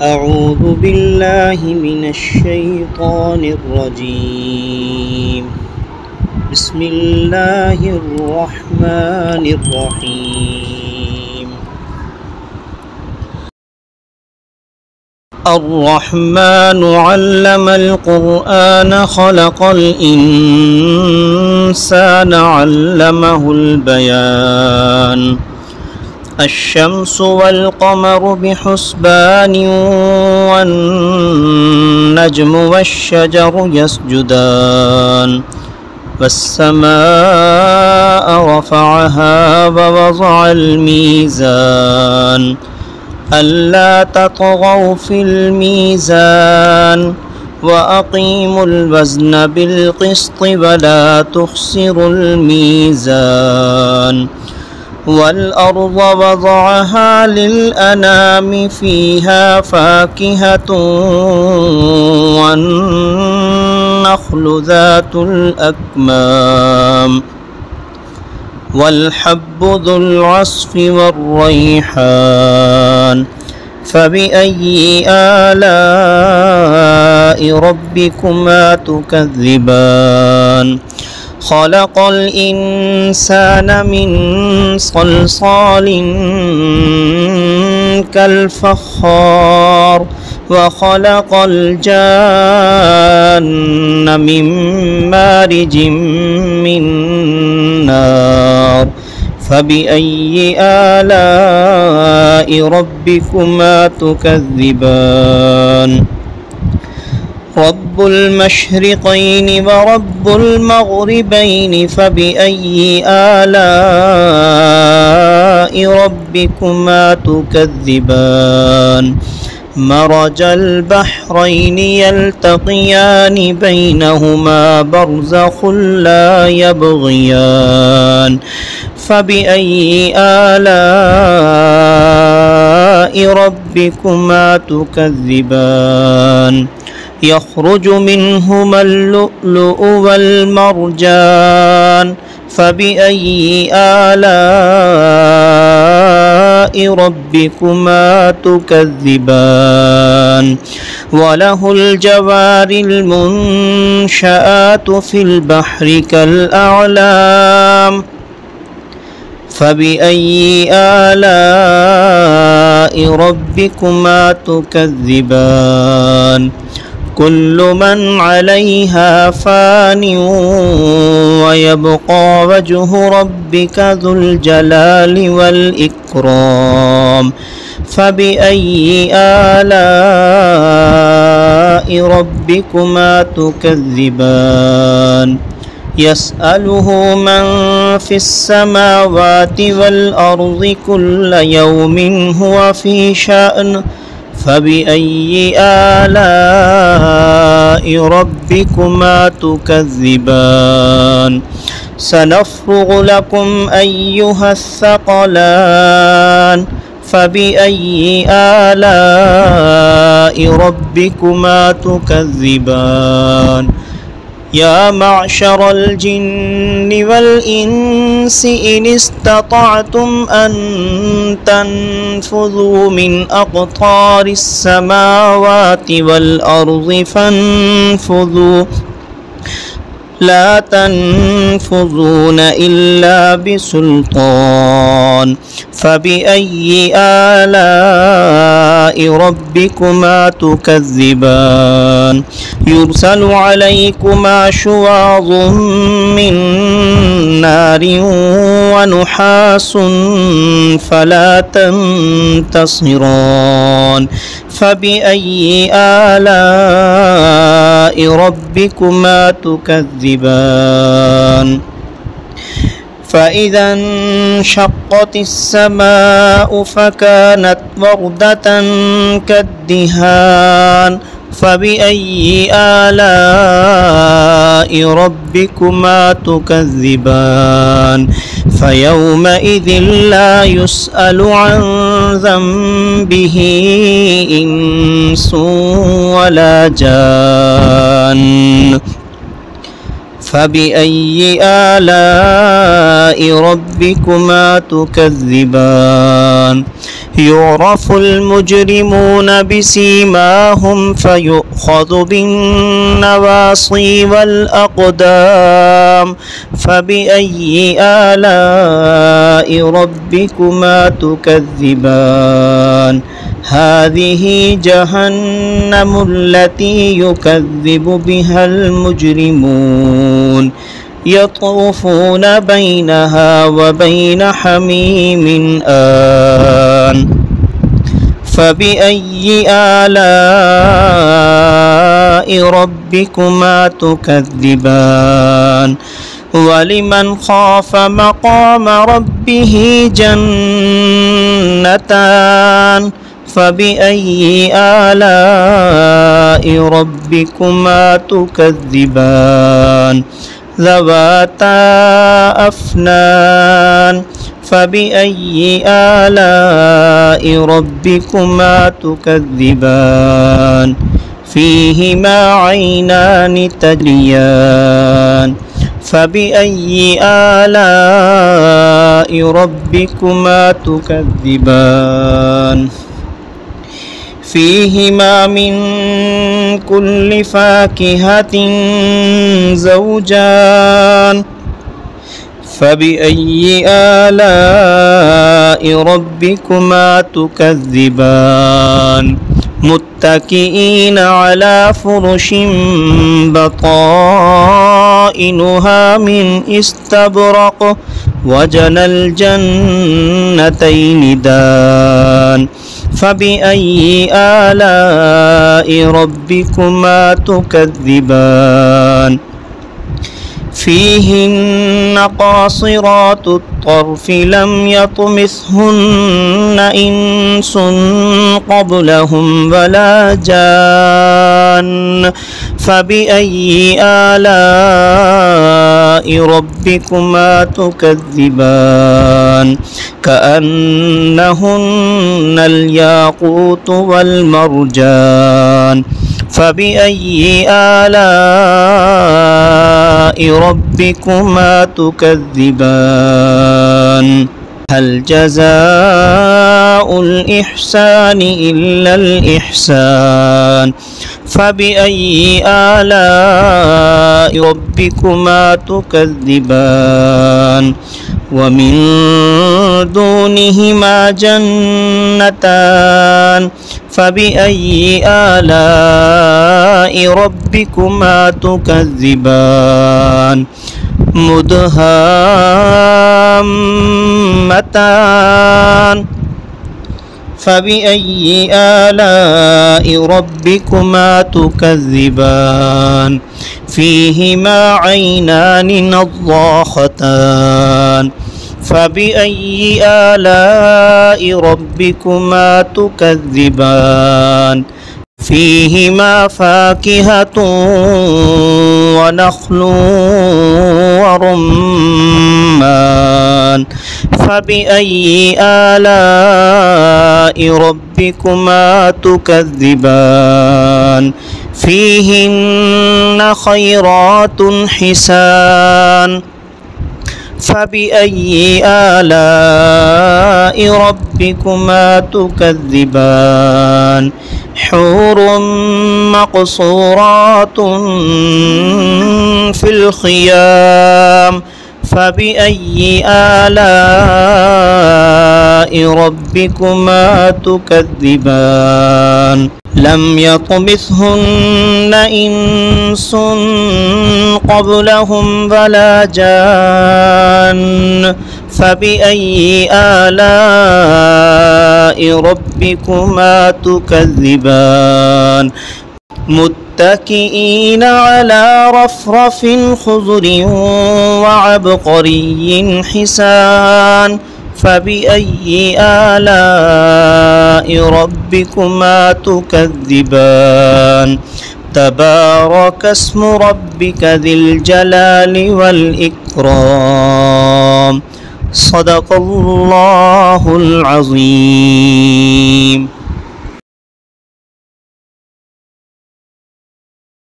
أعوذ بالله من الشيطان الرجيم. بسم الله الرحمن الرحيم. الرحمن علم القرآن خلق الإنسان علمه البيان. الشمس والقمر بحسبان والنجم والشجر يسجدان والسماء رفعها ووضع الميزان ألا تطغوا في الميزان وأقيموا الوزن بالقسط ولا تخسروا الميزان والأرض وضعها للأنام فيها فاكهة والنخل ذات الأكمام والحب ذو العصف والريحان فبأي آلاء ربكما تكذبان خلق الإنسان من صلصال كالفخار وخلق الجان من مارج من نار فبأي آلاء ربكما تكذبان رب المشرقين ورب المغربين فبأي آلاء ربكما تكذبان مرج البحرين يلتقيان بينهما برزخ لا يبغيان فبأي آلاء ربكما تكذبان يخرج منهما اللؤلؤ والمرجان فبأي آلاء ربكما تكذبان وله الجوار المنشآت في البحر كالأعلام فبأي آلاء ربكما تكذبان كل من عليها فان ويبقى وجه ربك ذو الجلال والإكرام فبأي آلاء ربكما تكذبان يسأله من في السماوات والأرض كل يوم هو في شأن فبأي آلاء ربكما تكذبان سنفرغ لكم أيها الثقلان فبأي آلاء ربكما تكذبان يا معشر الجن والإنس إن استطعتم أن تنفذوا من أقطار السماوات والأرض فانفذوا لا تنفذون إلا بسلطان فبأي آلاء ربكما تكذبان يرسل عليكما شواظ من نار ونحاس فلا تنتصران فبأي آلاء ربكما تكذبان فإذا انشقت السماء فكانت وردة كالدهان فبأي آلاء ربكما تكذبان فيومئذ لا يسأل عن ذنبه إنس ولا جان فبأي آلاء ربكما تكذبان يعرف المجرمون بسيماهم فيؤخذ بالنواصي والأقدام فبأي آلاء ربكما تكذبان هذه جهنم التي يكذب بها المجرمون يطوفون بينها وبين حميم آن فبأي آلاء ربكما تكذبان ولمن خاف مقام ربه جنتان فبأي آلاء ربكما تكذبان ذواتا أفنان فبأي آلاء ربكما تكذبان فيهما عينان تجريان فبأي آلاء ربكما تكذبان فيهما من كل فاكهة زوجان فبأي آلاء ربكما تكذبان متكئين على فرش بطائنها من استبرق وجنى الجنتين دان فبأي آلاء ربكما تكذبان فيهن قاصرات الطرف لم يطمثهن إنس قبلهم ولا جان فبأي آلاء ربكما تكذبان كأنهن الياقوت والمرجان فبأي آلاء ربكما تكذبان هل جزاء الإحسان إلا الإحسان فبأي آلاء ربكما تكذبان ومن دونهما جنتان فبأي آلاء ربكما تكذبان مدهامتان فبأي آلاء ربكما تكذبان فيهما عينان نضاختان فبأي آلاء ربكما تكذبان فيهما فاكهة ونخل ورمان فبأي آلاء ربكما تكذبان فيهن خيرات حسان فبأي آلاء ربكما تكذبان حور مقصورات في الخيام فبأي آلاء ربكما تكذبان لم يطمثهن إنس قبلهم ولا جان فبأي آلاء ربكما تكذبان متكئين على رفرف خضر وعبقري حسان فبأي آلاء ربكما تكذبان تبارك اسم ربك ذي الجلال والإكرام صدق الله العظيم.